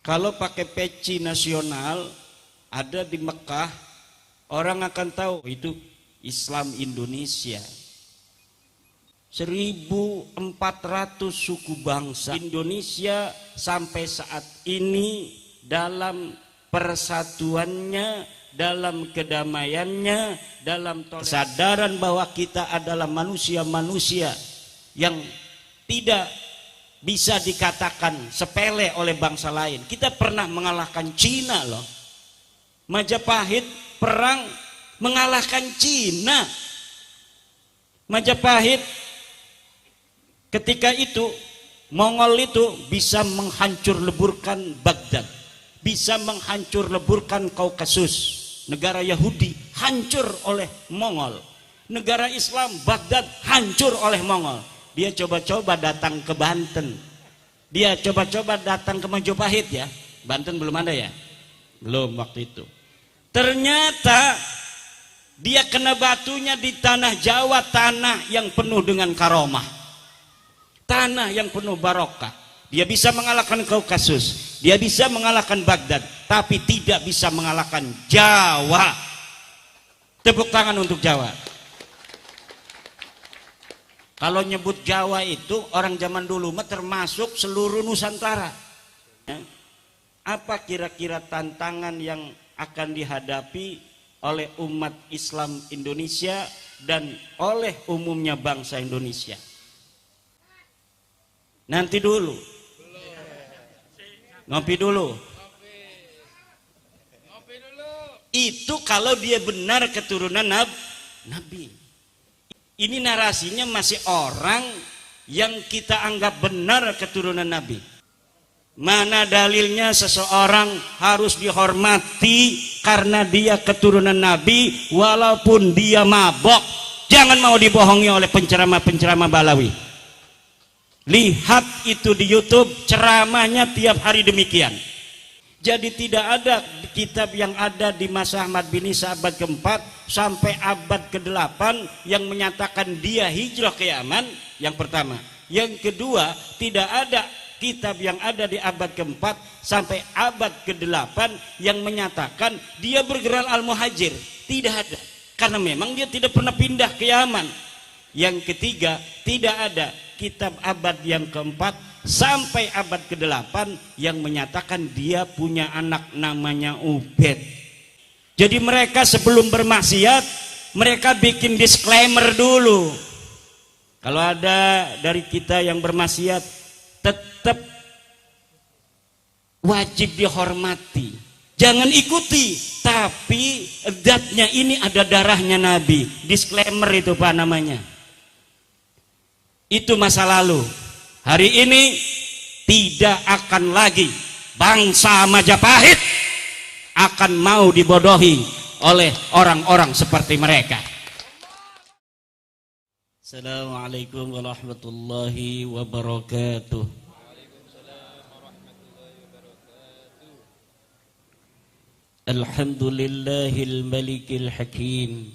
Kalau pakai peci nasional ada di Mekah, orang akan tahu itu Islam Indonesia. 1.400 suku bangsa Indonesia sampai saat ini dalam persatuannya, dalam kedamaiannya, dalam kesadaran bahwa kita adalah manusia-manusia yang tidak bisa dikatakan sepele oleh bangsa lain. Kita pernah mengalahkan Cina loh. Majapahit perang mengalahkan Cina. Majapahit ketika itu Mongol itu bisa menghancur leburkan Baghdad, bisa menghancur leburkan Kaukasus. Negara Yahudi hancur oleh Mongol. Negara Islam Baghdad hancur oleh Mongol. Dia coba-coba datang ke Banten. Dia coba-coba datang ke Majapahit ya. Banten belum ada ya? Belum waktu itu. Ternyata dia kena batunya di tanah Jawa, tanah yang penuh dengan karomah. Tanah yang penuh barokah. Dia bisa mengalahkan Kaukasus. Dia bisa mengalahkan Baghdad. Tapi tidak bisa mengalahkan Jawa. Tepuk tangan untuk Jawa. Kalau nyebut Jawa itu orang zaman dulu mah termasuk seluruh Nusantara. Apa kira-kira tantangan yang akan dihadapi oleh umat Islam Indonesia dan oleh umumnya bangsa Indonesia? Nanti dulu. Ngopi dulu. Itu kalau dia benar keturunan Nabi. Ini narasinya masih orang yang kita anggap benar keturunan Nabi. Mana dalilnya seseorang harus dihormati karena dia keturunan Nabi walaupun dia mabok? Jangan mau dibohongi oleh penceramah-penceramah Balawi. Lihat itu di YouTube, ceramahnya tiap hari demikian. Jadi tidak ada kitab yang ada di masa Ahmad bin Isa abad keempat sampai abad ke-8 yang menyatakan dia hijrah ke Yaman, yang pertama. Yang kedua, tidak ada kitab yang ada di abad keempat sampai abad ke-8 yang menyatakan dia bergerak al-muhajir. Tidak ada, karena memang dia tidak pernah pindah ke Yaman. Yang ketiga, tidak ada kitab abad yang keempat sampai abad ke-8 yang menyatakan dia punya anak namanya Ubed. Jadi mereka sebelum bermaksiat mereka bikin disclaimer dulu. Kalau ada dari kita yang bermaksiat tetap wajib dihormati, jangan ikuti, tapi zatnya ini ada darahnya Nabi. Disclaimer itu Pak namanya. Itu masa lalu. Hari ini tidak akan lagi bangsa Majapahit akan mau dibodohi oleh orang-orang seperti mereka. Assalamualaikum warahmatullahi wabarakatuh. Alhamdulillahil malikil hakim,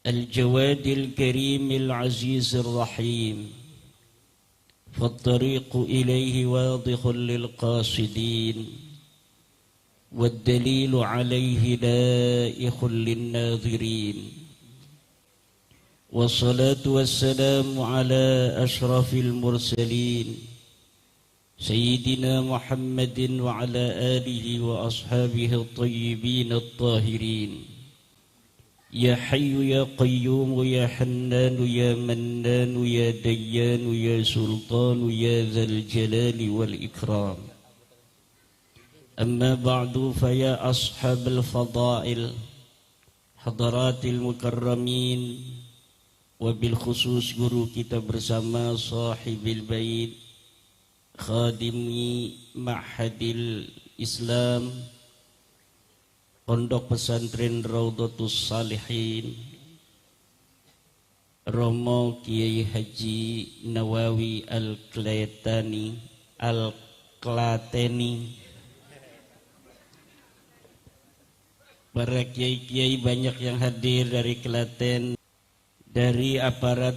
al-jawadil karimil azizir rahim. فالطريق إليه واضح للقاصدين والدليل عليه لائخ للناظرين والصلاة والسلام على أشرف المرسلين سيدنا محمد وعلى آله وأصحابه الطيبين الطاهرين. يا حي يا قيوم يا حنان يا منان يا ديان يا سلطان يا ذا الجلال والإكرام. أما بعد فيا أصحاب الفضائل حضرات المكرمين وبالخصوص guru kita bersama sahibil bait khadimi ma'hadil Islam Pondok Pesantren Raudhatus Salihin, Romo Kiai Haji Nawawi Al-Klateni, para kiai-kiai banyak yang hadir dari Klaten, dari aparat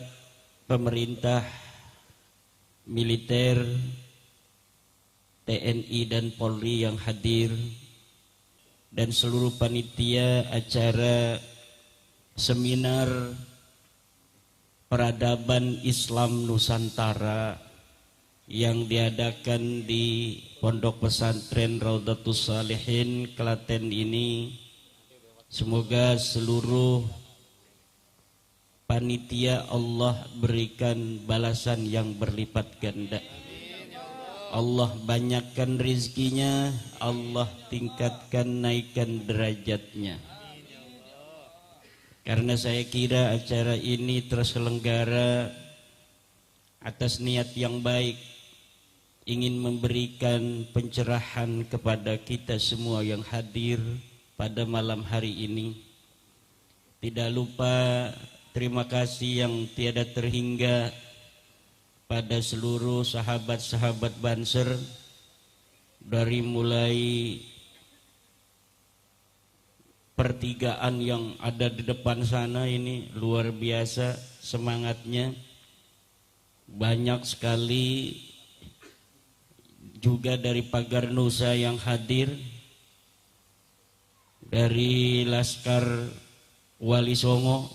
pemerintah, militer, TNI dan Polri yang hadir, dan seluruh panitia acara seminar peradaban Islam Nusantara yang diadakan di Pondok Pesantren Raudhatus Shalihin Klaten ini. Semoga seluruh panitia Allah berikan balasan yang berlipat ganda. Allah banyakkan rizkinya, Allah tingkatkan, naikkan derajatnya. Karena saya kira acara ini terselenggara atas niat yang baik, ingin memberikan pencerahan kepada kita semua yang hadir pada malam hari ini. Tidak lupa terima kasih yang tiada terhingga pada seluruh sahabat-sahabat Banser, dari mulai pertigaan yang ada di depan sana ini luar biasa semangatnya, banyak sekali juga dari Pagar Nusa yang hadir, dari Laskar Wali Songo,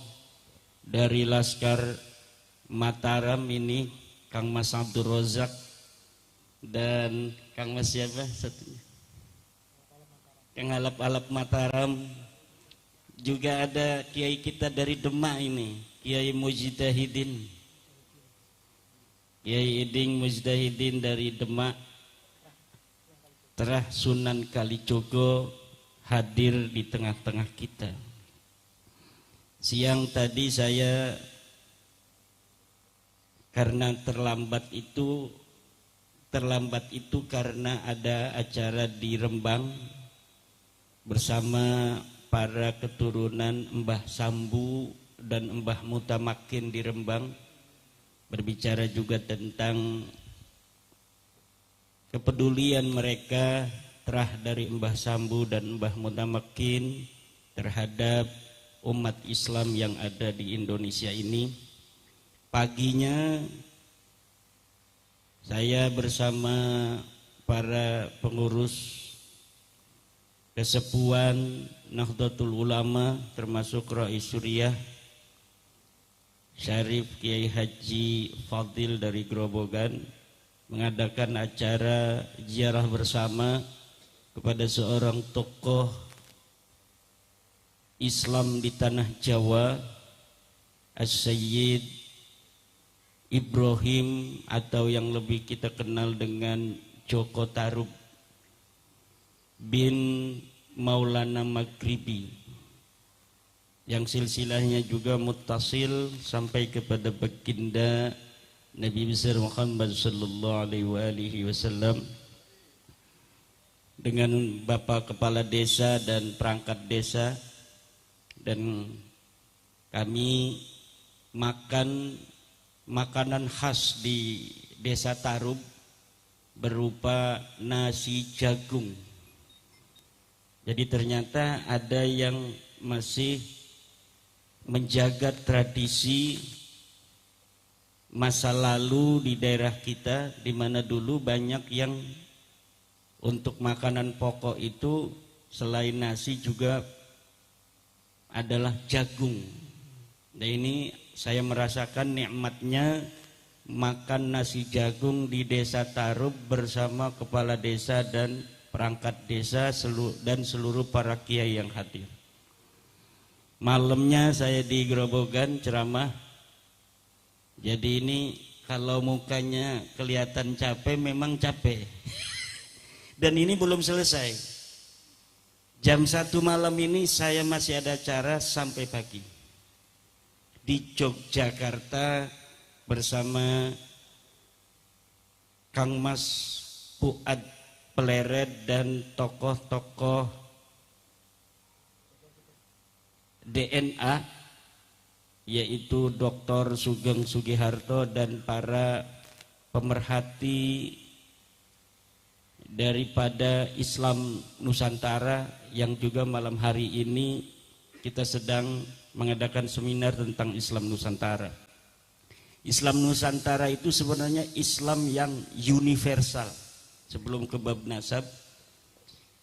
dari Laskar Mataram ini Kang Mas Abdul Rozak, dan Kang Mas siapa satunya, Kang Alap-Alap Mataram. Juga ada kiai kita dari Demak ini, Kiai Mujtahidin, Kiai Iding Mujtahidin dari Demak, Terah Sunan Kalijogo hadir di tengah-tengah kita. Siang tadi saya karena terlambat itu karena ada acara di Rembang bersama para keturunan Mbah Sambu dan Mbah Mutamakin di Rembang, berbicara juga tentang kepedulian mereka terah dari Mbah Sambu dan Mbah Mutamakin terhadap umat Islam yang ada di Indonesia ini. Paginya saya bersama para pengurus kesepuan Nahdlatul Ulama termasuk Rais Suriah Syarif Kiai Haji Fadil dari Grobogan mengadakan acara ziarah bersama kepada seorang tokoh Islam di tanah Jawa, As-Sayyid Ibrahim, atau yang lebih kita kenal dengan Joko Tarub bin Maulana Maghribi, yang silsilahnya juga muttasil sampai kepada baginda Nabi besar Muhammad sallallahu alaihi wasallam, dengan Bapak Kepala Desa dan perangkat desa. Dan kami makan makanan khas di Desa Tarub berupa nasi jagung. Jadi ternyata ada yang masih menjaga tradisi masa lalu di daerah kita, di mana dulu banyak yang untuk makanan pokok itu selain nasi juga adalah jagung. Nah ini saya merasakan nikmatnya makan nasi jagung di Desa Tarub bersama kepala desa dan perangkat desa dan seluruh para kiai yang hadir. Malamnya saya di Grobogan ceramah. Jadi ini kalau mukanya kelihatan capek, memang capek. Dan ini belum selesai. Jam 1 malam ini saya masih ada acara sampai pagi di Yogyakarta bersama Kang Mas Fuad Pleret dan tokoh-tokoh DNA, yaitu Dr. Sugeng Sugiharto dan para pemerhati daripada Islam Nusantara, yang juga malam hari ini kita sedang mengadakan seminar tentang Islam Nusantara. Islam Nusantara itu sebenarnya Islam yang universal. sebelum ke bab nasab,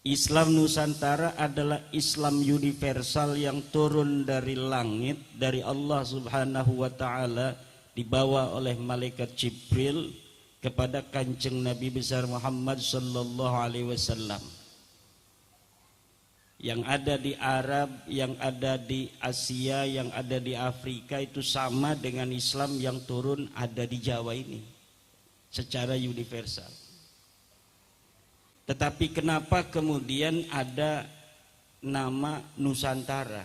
Islam Nusantara adalah Islam universal yang turun dari langit, dari Allah Subhanahu wa Ta'ala, dibawa oleh malaikat Jibril kepada Kanjeng Nabi besar Muhammad sallallahu alaihi wasallam. Yang ada di Arab, yang ada di Asia, yang ada di Afrika itu sama dengan Islam yang turun ada di Jawa ini secara universal. Tetapi kenapa kemudian ada nama Nusantara?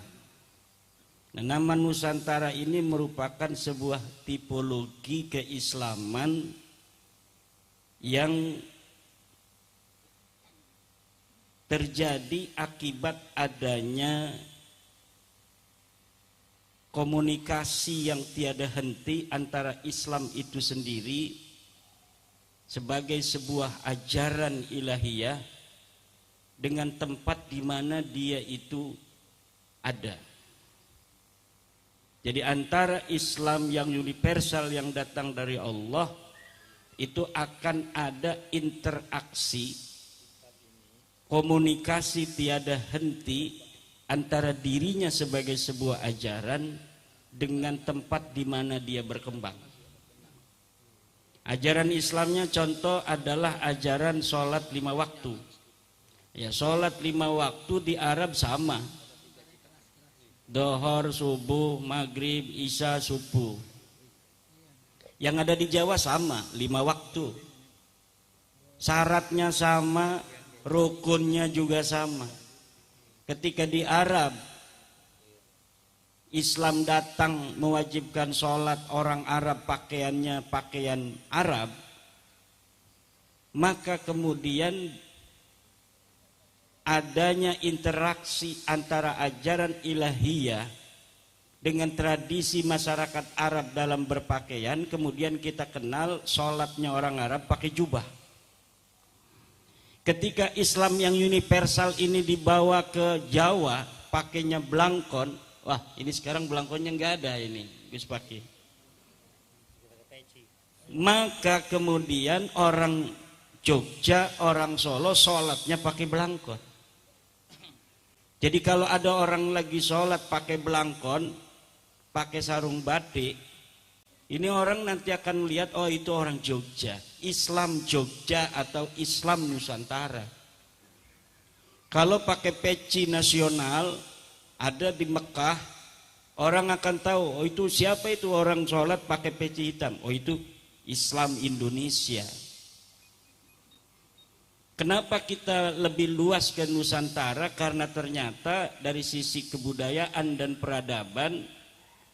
Nah, nama Nusantara ini merupakan sebuah tipologi keislaman yang terjadi akibat adanya komunikasi yang tiada henti antara Islam itu sendiri sebagai sebuah ajaran ilahiyah dengan tempat di mana dia itu ada. Jadi antara Islam yang universal yang datang dari Allah itu akan ada interaksi, komunikasi tiada henti antara dirinya sebagai sebuah ajaran dengan tempat di mana dia berkembang. Ajaran Islamnya contoh adalah ajaran sholat 5 waktu. Ya, sholat 5 waktu di Arab sama. Dohor, subuh, maghrib, isya, subuh. Yang ada di Jawa sama, 5 waktu. Syaratnya sama, rukunnya juga sama. Ketika di Arab Islam datang mewajibkan sholat, orang Arab pakaiannya pakaian Arab, maka kemudian adanya interaksi antara ajaran ilahiyah dengan tradisi masyarakat Arab dalam berpakaian. Kemudian kita kenal sholatnya orang Arab pakai jubah. Ketika Islam yang universal ini dibawa ke Jawa, pakainya belangkon. Wah, ini sekarang belangkonnya nggak ada ini, Gus pakai. Maka kemudian orang Jogja, orang Solo sholatnya pakai belangkon. Jadi kalau ada orang lagi sholat pakai belangkon, pakai sarung batik, ini orang nanti akan melihat, oh itu orang Jogja, Islam Jogja atau Islam Nusantara. Kalau pakai peci nasional ada di Mekah, orang akan tahu, oh itu siapa itu orang sholat pakai peci hitam, oh itu Islam Indonesia. Kenapa kita lebih luas ke Nusantara? Karena ternyata dari sisi kebudayaan dan peradaban,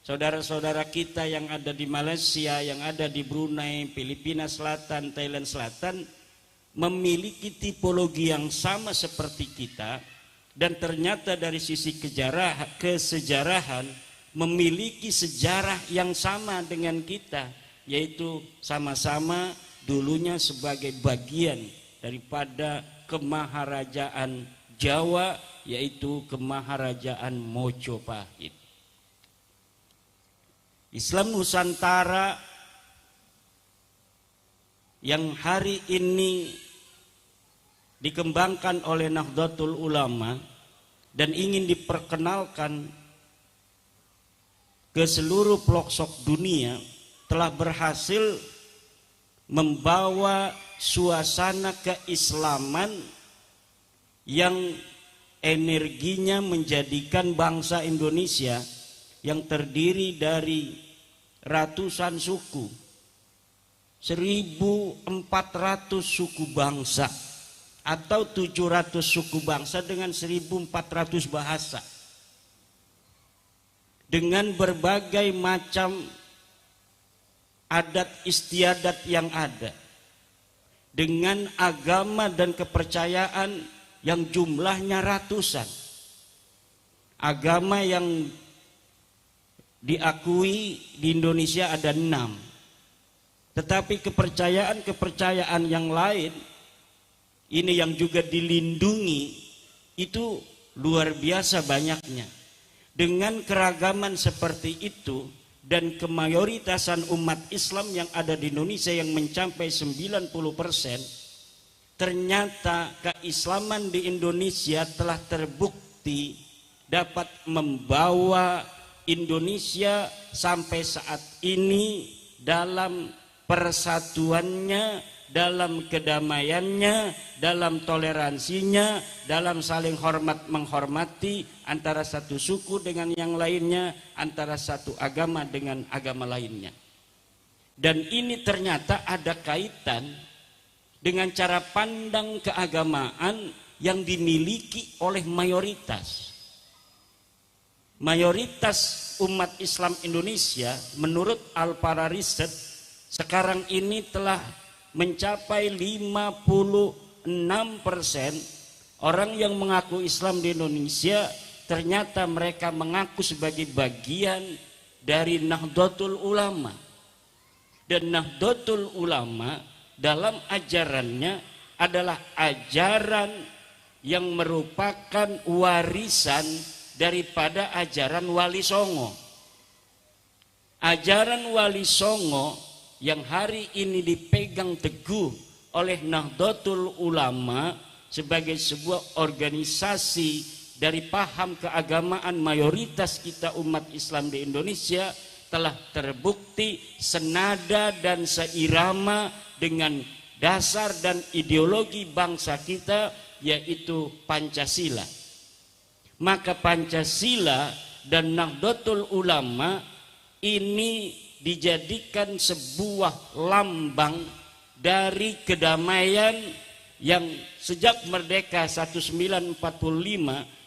saudara-saudara kita yang ada di Malaysia, yang ada di Brunei, Filipina Selatan, Thailand Selatan memiliki tipologi yang sama seperti kita. Dan ternyata dari sisi kesejarahan memiliki sejarah yang sama dengan kita, yaitu sama-sama dulunya sebagai bagian daripada kemaharajaan Jawa, yaitu kemaharajaan Mojopahit. Islam Nusantara yang hari ini dikembangkan oleh Nahdlatul Ulama dan ingin diperkenalkan ke seluruh pelosok dunia, telah berhasil membawa suasana keislaman yang energinya menjadikan bangsa Indonesia yang terdiri dari ratusan suku, 1.400 suku bangsa atau 700 suku bangsa dengan 1.400 bahasa, dengan berbagai macam adat istiadat yang ada, dengan agama dan kepercayaan yang jumlahnya ratusan. Agama yang diakui di Indonesia ada 6, tetapi kepercayaan yang lain ini yang juga dilindungi itu luar biasa banyaknya. Dengan keragaman seperti itu dan kemayoritasan umat Islam yang ada di Indonesia yang mencapai 90%, ternyata keislaman di Indonesia telah terbukti dapat membawa Indonesia sampai saat ini dalam persatuannya, dalam kedamaiannya, dalam toleransinya, dalam saling hormat menghormati antara satu suku dengan yang lainnya, antara satu agama dengan agama lainnya. Dan ini ternyata ada kaitan dengan cara pandang keagamaan yang dimiliki oleh mayoritas. Mayoritas umat Islam Indonesia menurut Al-Para Research sekarang ini telah mencapai 56% orang yang mengaku Islam di Indonesia ternyata mereka mengaku sebagai bagian dari Nahdlatul Ulama. Dan Nahdlatul Ulama dalam ajarannya adalah ajaran yang merupakan warisan daripada ajaran Wali Songo. Ajaran Wali Songo yang hari ini dipegang teguh oleh Nahdlatul Ulama sebagai sebuah organisasi dari paham keagamaan mayoritas kita umat Islam di Indonesia telah terbukti senada dan seirama dengan dasar dan ideologi bangsa kita, yaitu Pancasila. Maka Pancasila dan Nahdlatul Ulama ini dijadikan sebuah lambang dari kedamaian yang sejak merdeka 1945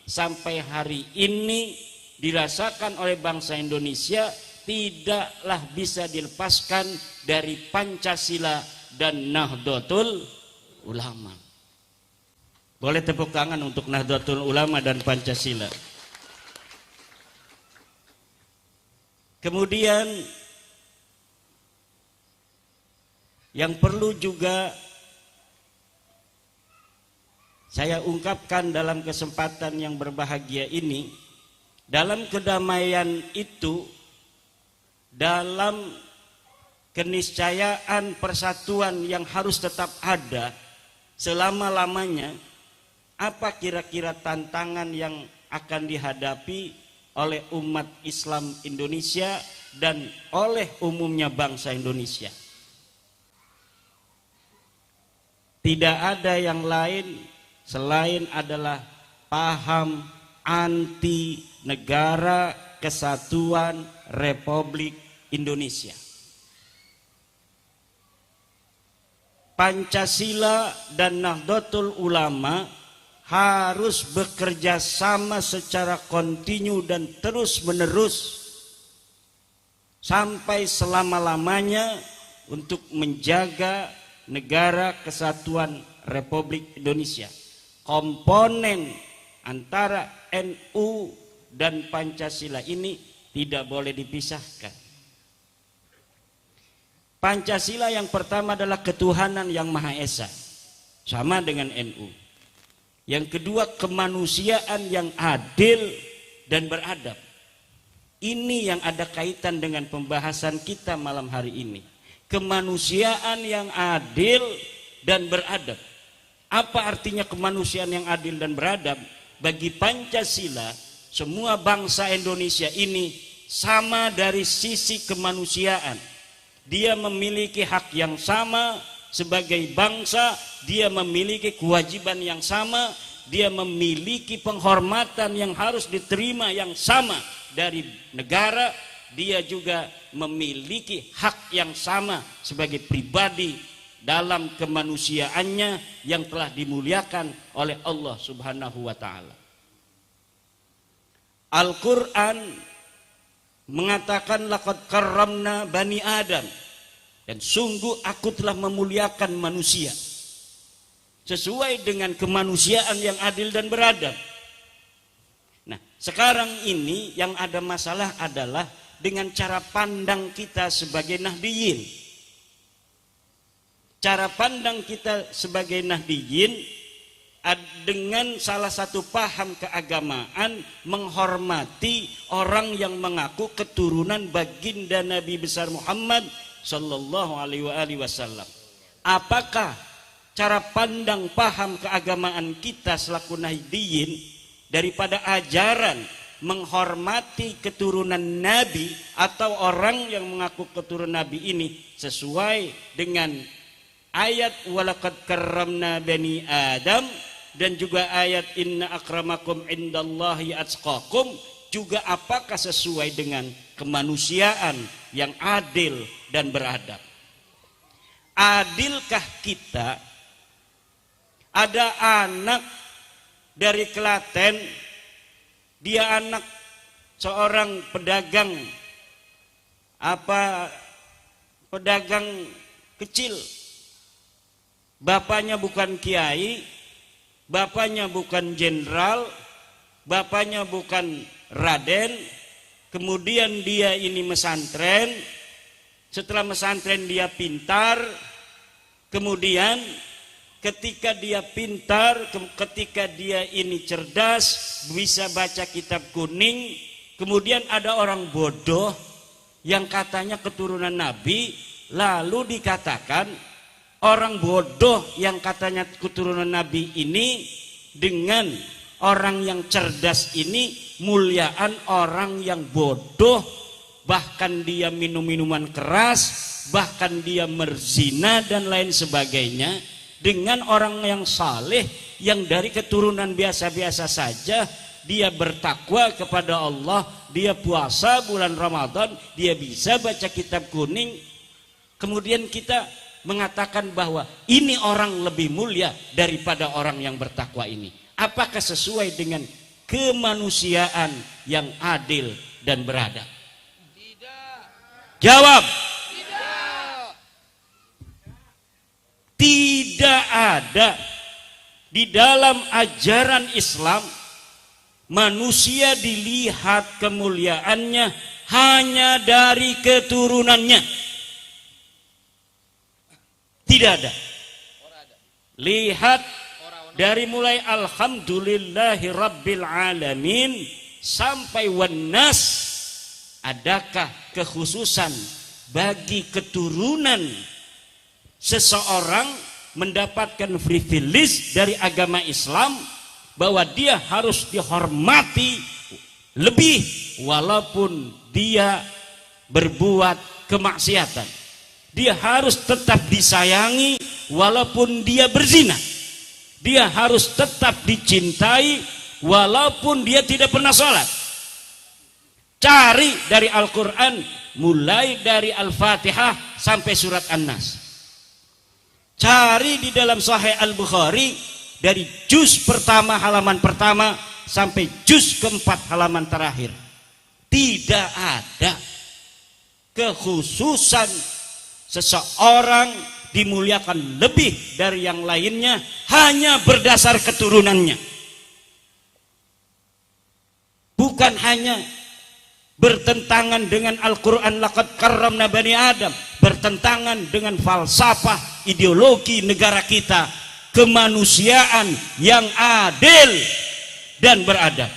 sampai hari ini dirasakan oleh bangsa Indonesia tidaklah bisa dilepaskan dari Pancasila dan Nahdlatul Ulama. Boleh tepuk tangan untuk Nahdlatul Ulama dan Pancasila. Kemudian yang perlu juga saya ungkapkan dalam kesempatan yang berbahagia ini, dalam kedamaian itu, dalam keniscayaan persatuan yang harus tetap ada selama-lamanya, apa kira-kira tantangan yang akan dihadapi oleh umat Islam Indonesia dan oleh umumnya bangsa Indonesia? Tidak ada yang lain selain adalah paham anti negara kesatuan Republik Indonesia. Pancasila dan Nahdlatul Ulama harus bekerja sama secara kontinu dan terus menerus sampai selama-lamanya untuk menjaga negara kesatuan Republik Indonesia. Komponen antara NU dan Pancasila ini tidak boleh dipisahkan. Pancasila yang pertama adalah ketuhanan yang Maha Esa, sama dengan NU. Yang kedua, kemanusiaan yang adil dan beradab. Ini yang ada kaitan dengan pembahasan kita malam hari ini. Kemanusiaan yang adil dan beradab. Apa artinya kemanusiaan yang adil dan beradab? Bagi Pancasila, semua bangsa Indonesia ini sama dari sisi kemanusiaan. Dia memiliki hak yang sama sebagai bangsa, dia memiliki kewajiban yang sama, dia memiliki penghormatan yang harus diterima yang sama dari negara, dia juga memiliki hak yang sama sebagai pribadi dalam kemanusiaannya yang telah dimuliakan oleh Allah Subhanahu wa taala. Al-Qur'an mengatakan laqad karramna bani Adam, dan sungguh aku telah memuliakan manusia sesuai dengan kemanusiaan yang adil dan beradab. Nah, sekarang ini yang ada masalah adalah dengan cara pandang kita sebagai Nahdiyin. Cara pandang kita sebagai Nahdiyin dengan salah satu paham keagamaan menghormati orang yang mengaku keturunan baginda Nabi besar Muhammad sallallahu alaihi wasallam. Apakah cara pandang paham keagamaan kita selaku Nahdiyin daripada ajaran menghormati keturunan Nabi atau orang yang mengaku keturunan Nabi ini sesuai dengan ayat walaqad karramna bani Adam dan juga ayat inna akramakum indallahi atqakum, juga apakah sesuai dengan kemanusiaan yang adil dan beradab. Adilkah kita? Ada anak dari Klaten, dia anak seorang pedagang pedagang kecil. Bapaknya bukan kiai, bapaknya bukan jenderal, bapaknya bukan raden. Kemudian dia ini mesantren. Setelah mesantren dia pintar. Kemudian ketika dia pintar, ketika dia ini cerdas, bisa baca kitab kuning, kemudian ada orang bodoh yang katanya keturunan Nabi, lalu dikatakan orang bodoh yang katanya keturunan Nabi ini dengan orang yang cerdas ini muliaan orang yang bodoh, bahkan dia minum minuman keras, bahkan dia merzina dan lain sebagainya, dengan orang yang saleh yang dari keturunan biasa-biasa saja, dia bertakwa kepada Allah, dia puasa bulan Ramadan, dia bisa baca kitab kuning, kemudian kita mengatakan bahwa ini orang lebih mulia daripada orang yang bertakwa ini. Apakah sesuai dengan kemanusiaan yang adil dan beradab? Tidak. Jawab. Tidak. Tidak ada di dalam ajaran Islam manusia dilihat kemuliaannya hanya dari keturunannya. Tidak ada. Lihat dari mulai alhamdulillahi rabbil alamin sampai wannas, adakah kekhususan bagi keturunan seseorang mendapatkan privilege dari agama Islam bahwa dia harus dihormati lebih walaupun dia berbuat kemaksiatan, dia harus tetap disayangi walaupun dia berzina, dia harus tetap dicintai walaupun dia tidak pernah sholat. Cari dari Al-Quran mulai dari Al-Fatihah sampai surat An-Nas. Cari di dalam Sahih Al-Bukhari dari juz pertama halaman pertama sampai juz keempat halaman terakhir. Tidak ada kekhususan seseorang dimuliakan lebih dari yang lainnya hanya berdasar keturunannya. Bukan hanya bertentangan dengan Al-Quran laqad karramna bani Adam, bertentangan dengan falsafah ideologi negara kita, kemanusiaan yang adil dan beradab.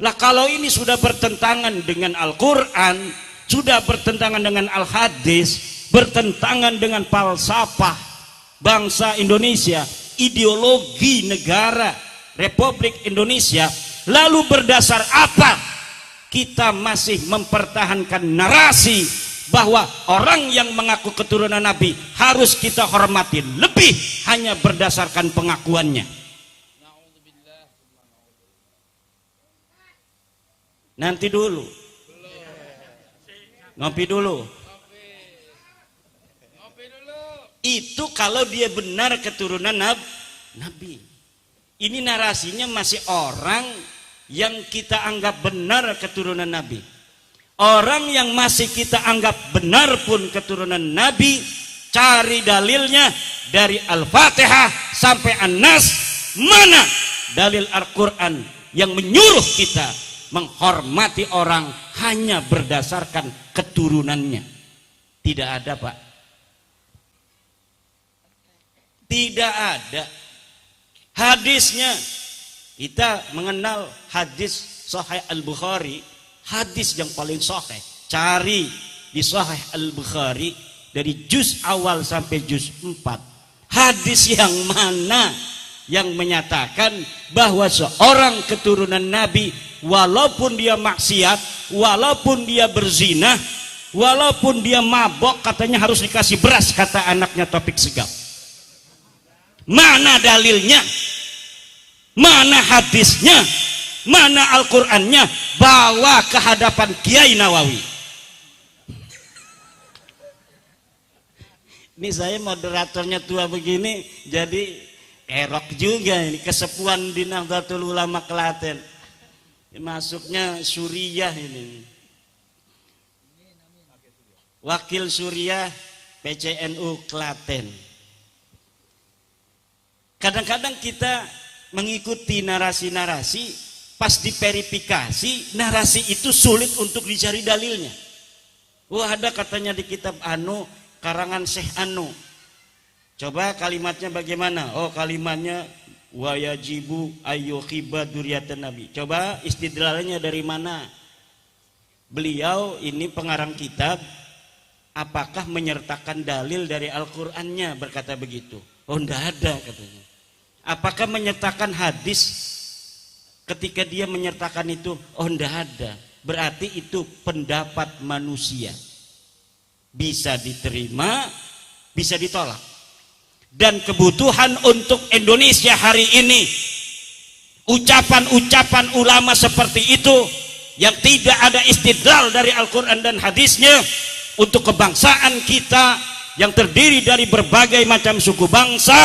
Lah kalau ini sudah bertentangan dengan Al-Quran, sudah bertentangan dengan Al-Hadis, bertentangan dengan falsafah bangsa Indonesia, ideologi negara Republik Indonesia, lalu berdasar apa kita masih mempertahankan narasi bahwa orang yang mengaku keturunan Nabi harus kita hormati lebih hanya berdasarkan pengakuannya? Nanti dulu, ngopi dulu. Itu kalau dia benar keturunan Nabi. Ini narasinya masih orang yang kita anggap benar keturunan Nabi. Orang yang masih kita anggap benar pun keturunan Nabi, cari dalilnya dari Al-Fatihah sampai An-Nas. Mana dalil Al-Quran yang menyuruh kita menghormati orang hanya berdasarkan keturunannya? Tidak ada, Pak. Tidak ada. Hadisnya, kita mengenal hadis Sahih Al-Bukhari, hadis yang paling sahih. Cari di Sahih Al-Bukhari dari juz awal sampai juz 4. Hadis yang mana yang menyatakan bahwa seorang keturunan Nabi walaupun dia maksiat, walaupun dia berzina, walaupun dia mabok, katanya harus dikasih beras, kata anaknya Taufik Segaf. Mana dalilnya? Mana hadisnya? Mana Al-Qur'annya? Bawa ke hadapan Kiai Nawawi. Ini saya moderatornya tua begini, jadi erok juga ini, kesepuan di Nahdlatul Ulama Klaten. Masuknya Suriah ini. Wakil Suriah PCNU Klaten. Kadang-kadang kita mengikuti narasi-narasi, pas diverifikasi narasi itu sulit untuk dicari dalilnya. Wah, ada katanya di kitab karangan Syekh Coba kalimatnya bagaimana? Oh, kalimatnya wayajibu ayyuhibba dzurriyyatan nabi. Coba istidlalnya dari mana? Beliau ini pengarang kitab, apakah menyertakan dalil dari Al-Qur'annya berkata begitu? Oh, enggak ada katanya. Apakah menyertakan hadis ketika dia menyertakan itu? Oh, enggak ada. Berarti itu pendapat manusia. Bisa diterima, bisa ditolak. Dan kebutuhan untuk Indonesia hari ini, ucapan-ucapan ulama seperti itu yang tidak ada istidlal dari Al-Quran dan hadisnya, untuk kebangsaan kita yang terdiri dari berbagai macam suku bangsa,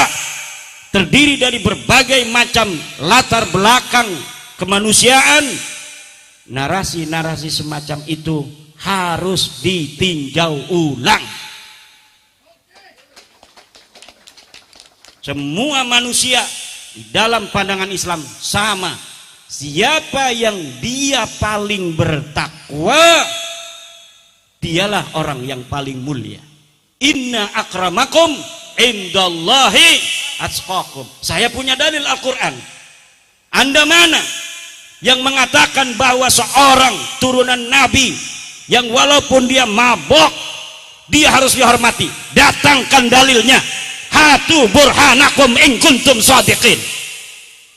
terdiri dari berbagai macam latar belakang kemanusiaan, narasi-narasi semacam itu harus ditinjau ulang. Semua manusia di dalam pandangan Islam sama. Siapa yang dia paling bertakwa, dialah orang yang paling mulia. Inna akramakum indallahi atqakum. Saya punya dalil Al-Quran. Anda mana yang mengatakan bahwa seorang turunan Nabi yang walaupun dia mabok, dia harus dihormati? Datangkan dalilnya. Hatu burhanakum in kuntum shadiqin.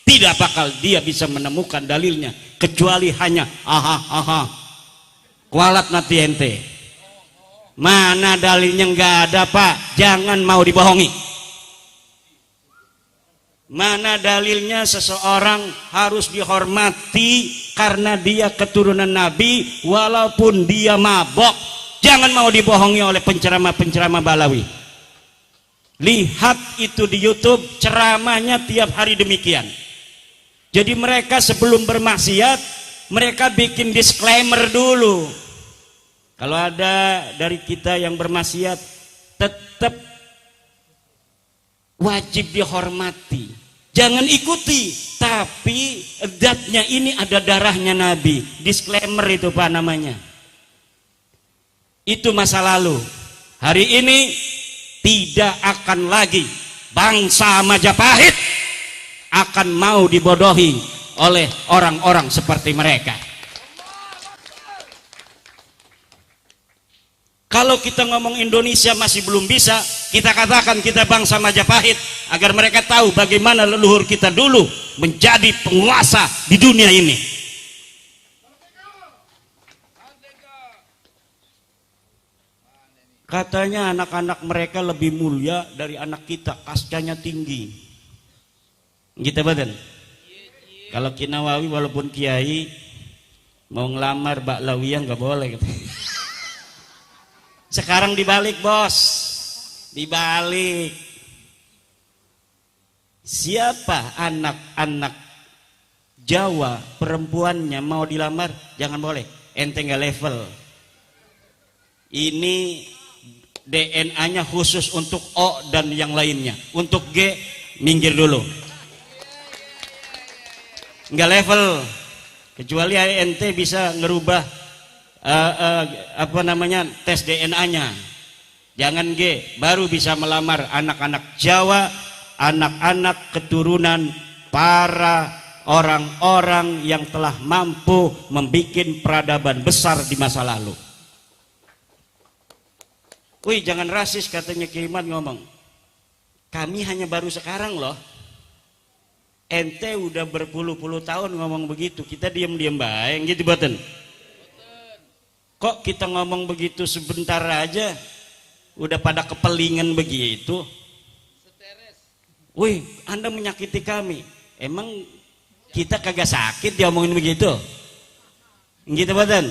Tidak bakal dia bisa menemukan dalilnya kecuali hanya kualat nanti ente. Mana dalilnya? Nggak ada, Pak. Jangan mau dibohongi. Mana dalilnya seseorang harus dihormati karena dia keturunan Nabi walaupun dia mabok? Jangan mau dibohongi oleh penceramah-penceramah Balawi. Lihat itu di YouTube, ceramahnya tiap hari demikian. Jadi mereka sebelum bermaksiat, mereka bikin disclaimer dulu. Kalau ada dari kita yang bermaksiat, tetap wajib dihormati. Jangan ikuti, tapi zatnya ini ada darahnya Nabi. Disclaimer itu Pak namanya. Itu masa lalu. Hari ini tidak akan lagi bangsa Majapahit akan mau dibodohi oleh orang-orang seperti mereka. Kalau kita ngomong Indonesia masih belum bisa, kita katakan kita bangsa Majapahit, agar mereka tahu bagaimana leluhur kita dulu menjadi penguasa di dunia ini. Katanya anak-anak mereka lebih mulia dari anak kita, kastanya tinggi. Gitu badan. Kalau Ki Nawawi walaupun kiai mau ngelamar Mbak Lawiyah nggak boleh. Sekarang dibalik bos, dibalik. Siapa anak-anak Jawa perempuannya mau dilamar jangan boleh, ente nggak level. Ini DNA-nya khusus untuk O dan yang lainnya. Untuk G minggir dulu, nggak level. Kecuali ente bisa ngerubah tes DNA-nya. Jangan G, baru bisa melamar anak-anak Jawa, anak-anak keturunan para orang-orang yang telah mampu membuat peradaban besar di masa lalu. Wih, jangan rasis katanya Kiai Iman ngomong. Kami hanya baru sekarang loh. Ente udah berpuluh-puluh tahun ngomong begitu, kita diam-diam baik gitu boten. Kok kita ngomong begitu sebentar aja udah pada kepelingan begitu? Wih, Anda menyakiti kami. Emang kita kagak sakit diomongin begitu? Gitu boten.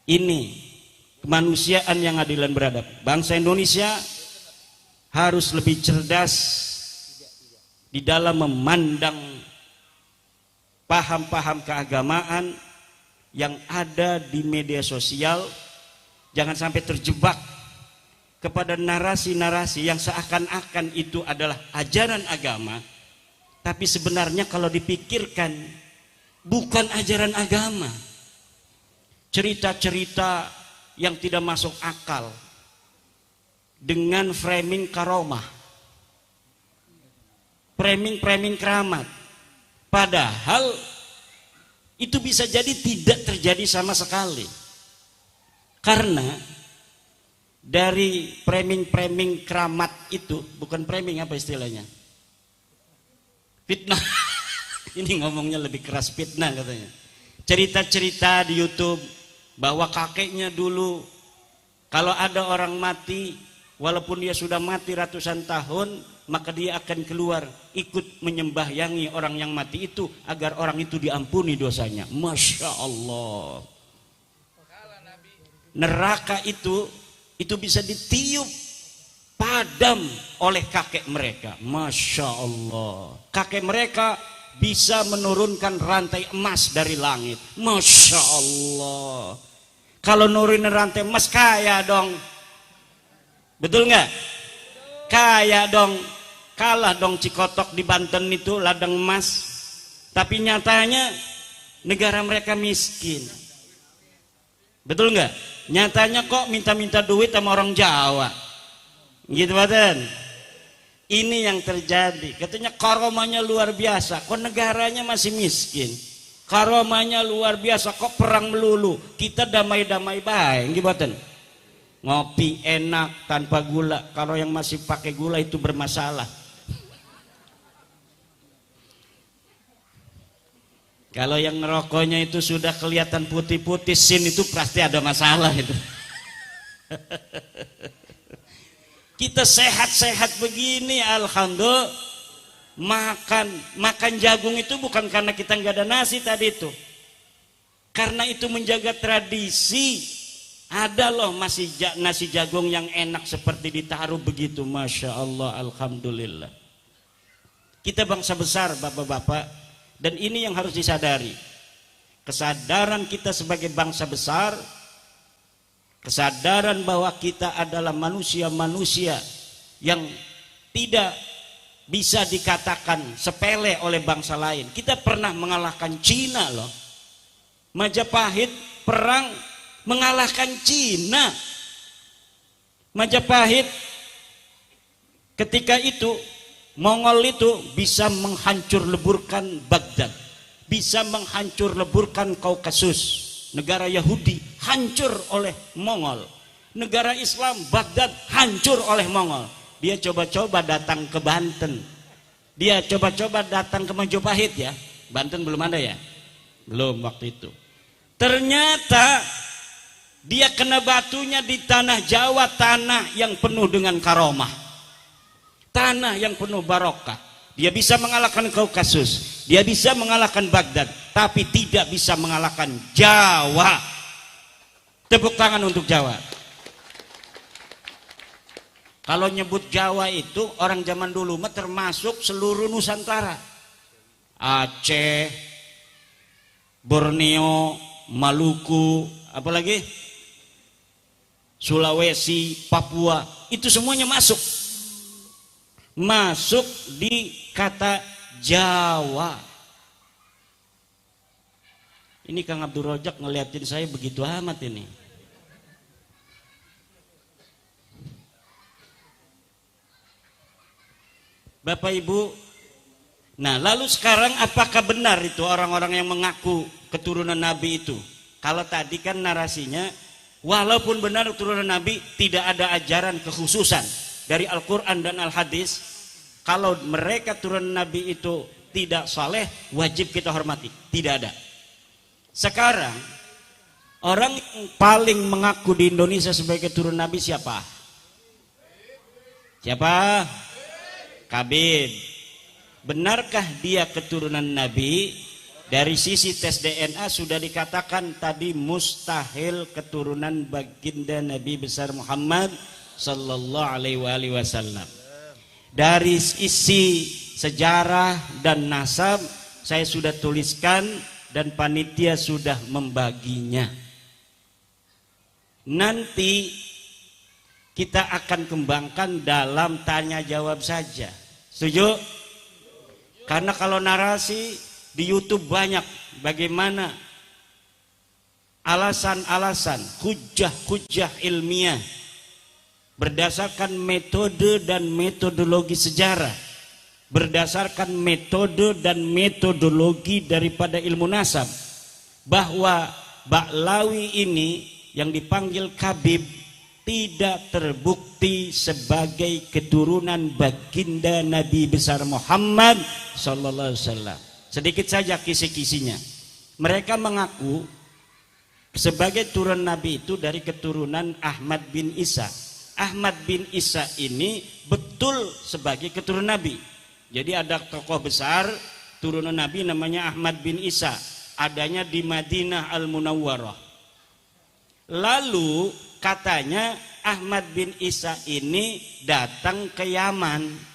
Ini kemanusiaan yang adil dan beradab. Bangsa Indonesia harus lebih cerdas di dalam memandang paham-paham keagamaan yang ada di media sosial. Jangan sampai terjebak kepada narasi-narasi yang seakan-akan itu adalah ajaran agama, tapi sebenarnya kalau dipikirkan bukan ajaran agama. Cerita-cerita yang tidak masuk akal dengan framing karomah, framing keramat, padahal itu bisa jadi tidak terjadi sama sekali. Karena dari framing keramat itu, bukan framing, apa istilahnya, fitnah. Ini ngomongnya lebih keras, fitnah katanya. Cerita-cerita di YouTube bahwa kakeknya dulu kalau ada orang mati, walaupun dia sudah mati ratusan tahun, maka dia akan keluar ikut menyembahyangi orang yang mati itu agar orang itu diampuni dosanya. Masya Allah. Neraka itu bisa ditiup padam oleh kakek mereka. Masya Allah. Kakek mereka bisa menurunkan rantai emas dari langit. Masya Allah. Kalau nurunin rantai emas kaya dong. Betul nggak? Kaya dong. Kalah dong Cikotok di Banten itu ladang emas. Tapi nyatanya negara mereka miskin. Betul nggak? Nyatanya kok minta-minta duit sama orang Jawa. Gitu badan. Ini yang terjadi. Katanya karomanya luar biasa. Kok negaranya masih miskin? Karomanya luar biasa. Kok perang melulu? Kita damai-damai baik. Gitu badan. Ngopi enak tanpa gula. Kalau yang masih pakai gula itu bermasalah. Kalau yang ngerokoknya itu sudah kelihatan putih-putih, sin itu pasti ada masalah itu. Kita sehat-sehat begini, alhamdulillah. Makan jagung itu bukan karena kita nggak ada nasi tadi itu. Karena itu menjaga tradisi. Ada loh masih nasi jagung yang enak seperti ditaruh begitu, masya Allah, alhamdulillah. Kita bangsa besar, bapak-bapak. Dan ini yang harus disadari. Kesadaran kita sebagai bangsa besar, kesadaran bahwa kita adalah manusia-manusia yang tidak bisa dikatakan sepele oleh bangsa lain. Kita pernah mengalahkan Cina loh. Majapahit perang mengalahkan Cina. Majapahit ketika itu Mongol itu bisa menghancur leburkan Baghdad, bisa menghancur leburkan Kaukasus. Negara Yahudi hancur oleh Mongol. Negara Islam Baghdad hancur oleh Mongol. Dia coba-coba datang ke Banten. Dia coba-coba datang ke Majapahit ya. Banten belum ada ya? Belum waktu itu. Ternyata dia kena batunya di tanah Jawa, tanah yang penuh dengan karomah. Tanah yang penuh barokah. Dia bisa mengalahkan Kaukasus, dia bisa mengalahkan Baghdad, tapi tidak bisa mengalahkan Jawa. Tepuk tangan untuk Jawa. Kalau nyebut Jawa itu orang zaman dulu mah termasuk seluruh Nusantara. Aceh, Borneo, Maluku, apalagi Sulawesi, Papua, itu semuanya masuk di kata Jawa. Ini Kang Abdul Rojak ngeliatin saya begitu amat ini. Bapak Ibu, nah lalu sekarang apakah benar itu orang-orang yang mengaku keturunan Nabi itu? Kalau tadi kan narasinya, walaupun benar keturunan Nabi, tidak ada ajaran kekhususan. dari Al-Quran dan Al-Hadis, kalau mereka turunan Nabi itu tidak saleh, wajib kita hormati. Tidak ada. Sekarang orang yang paling mengaku di Indonesia sebagai keturunan Nabi siapa? Siapa? Habib. Benarkah dia keturunan Nabi? Dari sisi tes DNA sudah dikatakan tadi mustahil keturunan baginda Nabi besar Muhammad sallallahu alaihi wasallam. Dari sisi sejarah dan nasab saya sudah tuliskan dan panitia sudah membaginya. Nanti kita akan kembangkan dalam tanya jawab saja. Setuju? Karena kalau narasi di YouTube banyak bagaimana alasan-alasan, hujah-hujah ilmiah berdasarkan metode dan metodologi sejarah, berdasarkan metode dan metodologi daripada ilmu nasab, bahwa Ba'lawi ini yang dipanggil Khabib tidak terbukti sebagai keturunan baginda Nabi besar Muhammad sallallahu alaihi wasallam. Sedikit saja kisi-kisinya. Mereka mengaku sebagai turun Nabi itu dari keturunan Ahmad bin Isa. Ahmad bin Isa ini betul sebagai keturunan Nabi. Jadi ada tokoh besar turunan Nabi namanya Ahmad bin Isa. Adanya di Madinah Al-Munawwarah. Lalu katanya Ahmad bin Isa ini datang ke Yaman.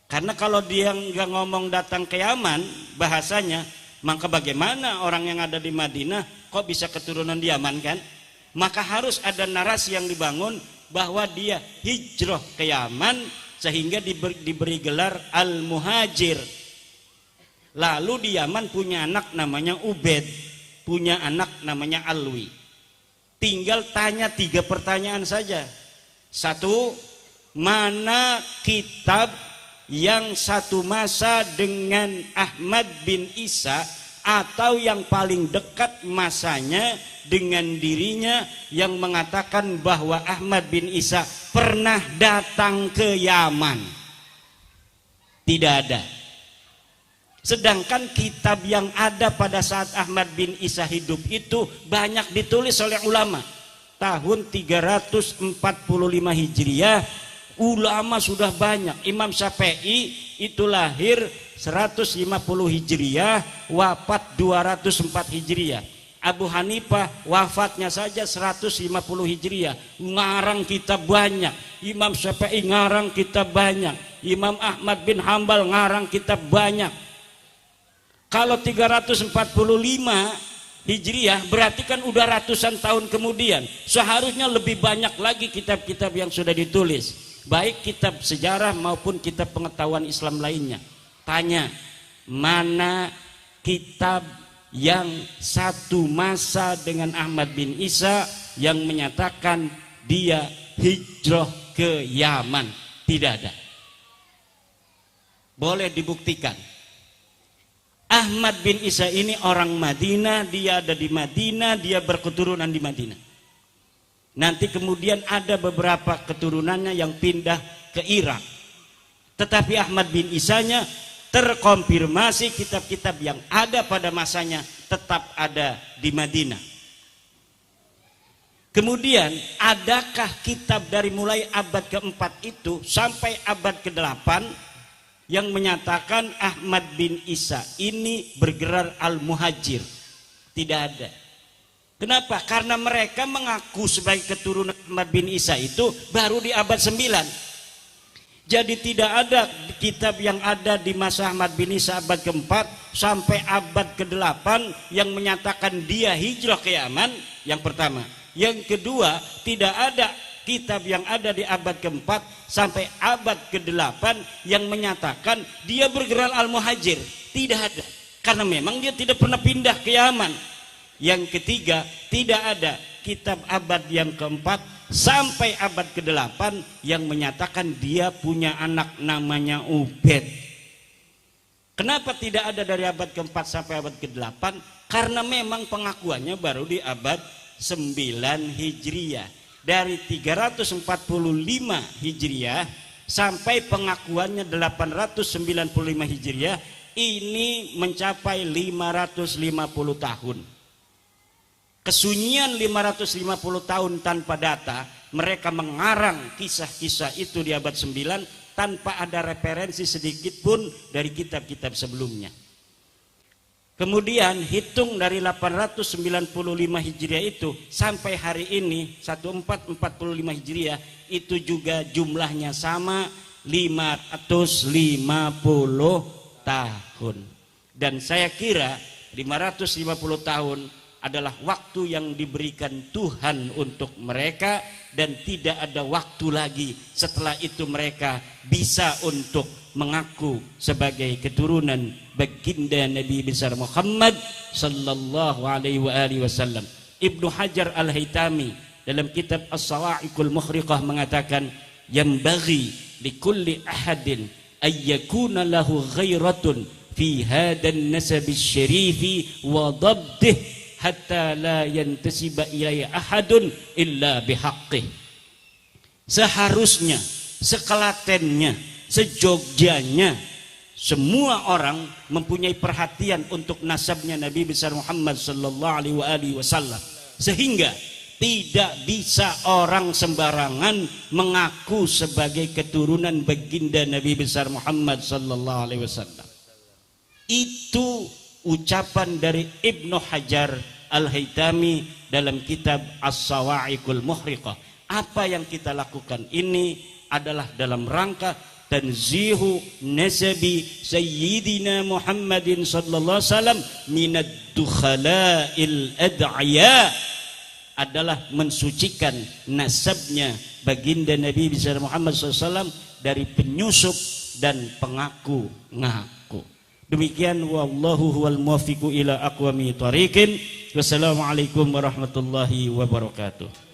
Karena kalau dia nggak ngomong datang ke Yaman bahasanya, maka bagaimana orang yang ada di Madinah kok bisa keturunan di Yaman kan? Maka harus ada narasi yang dibangun bahwa dia hijrah ke Yaman sehingga diberi gelar Al-Muhajir. Lalu di Yaman punya anak namanya Ubed, punya anak namanya Alwi. Tinggal tanya 3 pertanyaan saja. 1, mana kitab yang satu masa dengan Ahmad bin Isa atau yang paling dekat masanya dengan dirinya yang mengatakan bahwa Ahmad bin Isa pernah datang ke Yaman? Tidak ada. Sedangkan kitab yang ada pada saat Ahmad bin Isa hidup itu banyak ditulis oleh ulama. Tahun 345 Hijriah ulama sudah banyak. Imam Syafi'i itu lahir 150 Hijriah, wafat 204 Hijriah. Abu Hanifah wafatnya saja 150 Hijriah. Ngarang kitab banyak. Imam Syafi'i ngarang kitab banyak. Imam Ahmad bin Hambal ngarang kitab banyak. Kalau 345 Hijriah berarti kan udah ratusan tahun kemudian. Seharusnya lebih banyak lagi kitab-kitab yang sudah ditulis, baik kitab sejarah maupun kitab pengetahuan Islam lainnya. Tanya, mana kitab yang satu masa dengan Ahmad bin Isa yang menyatakan dia hijrah ke Yaman? Tidak ada. Boleh dibuktikan. Ahmad bin Isa ini orang Madinah, dia ada di Madinah, dia berketurunan di Madinah. Nanti kemudian ada beberapa keturunannya yang pindah ke Irak. Tetapi Ahmad bin Isanya terkonfirmasi kitab-kitab yang ada pada masanya tetap ada di Madinah. Kemudian adakah kitab dari mulai abad keempat itu sampai abad ke-8 yang menyatakan Ahmad bin Isa ini bergelar Al-Muhajir? Tidak ada. Kenapa? Karena mereka mengaku sebagai keturunan Ahmad bin Isa itu baru di abad 9. Jadi tidak ada kitab yang ada di masa Ahmad bin Isa abad ke-4 sampai abad ke-8 yang menyatakan dia hijrah ke Yaman, yang pertama. Yang kedua, tidak ada kitab yang ada di abad ke-4 sampai abad ke-8 yang menyatakan dia bergelar Al-Muhajir. Tidak ada. Karena memang dia tidak pernah pindah ke Yaman. Yang ketiga, tidak ada kitab abad yang keempat sampai abad ke-8 yang menyatakan dia punya anak namanya Ubed. Kenapa tidak ada dari abad ke-4 sampai abad ke-8? Karena memang pengakuannya baru di abad 9 Hijriah. dari 345 Hijriah sampai pengakuannya 895 Hijriah ini mencapai 550 tahun. Kesunyian 550 tahun tanpa data, mereka mengarang kisah-kisah itu di abad 9 tanpa ada referensi sedikit pun dari kitab-kitab sebelumnya. Kemudian hitung dari 895 Hijriah itu sampai hari ini 1445 Hijriah itu juga jumlahnya sama 550 tahun. Dan saya kira 550 tahun adalah waktu yang diberikan Tuhan untuk mereka dan tidak ada waktu lagi setelah itu mereka bisa untuk mengaku sebagai keturunan baginda Nabi besar Muhammad sallallahu alaihi wasallam. Ibnu Hajar Al-Haytami dalam kitab As-Sawa'iqul Mukhriqah mengatakan yambaghi likulli ahadin ayyakuna lahu ghairatun fi hadan nasabi syarifi wa dabdih hatta la yantasiba ilaihi ahadun illa bihaqqih. Seharusnya, sekelatennya, sejogjanya semua orang mempunyai perhatian untuk nasabnya Nabi besar Muhammad sallallahu alaihi wasallam, sehingga tidak bisa orang sembarangan mengaku sebagai keturunan baginda Nabi besar Muhammad sallallahu alaihi wasallam. Itu ucapan dari Ibnu Hajar Al-Haytami dalam kitab As-Sawa'iqul Mukhriqah. Apa yang kita lakukan ini adalah dalam rangka tanzihu nasabi sayyidina Muhammadin sallallahu alaihi wasallam minad dukhala'il ad'iya, adalah mensucikan nasabnya baginda Nabi besar Muhammad SAW dari penyusup dan pengaku-ngaku. Demikian wallahu huwal muwaffiqu ila aqwami thariqin. Wassalamualaikum warahmatullahi wabarakatuh.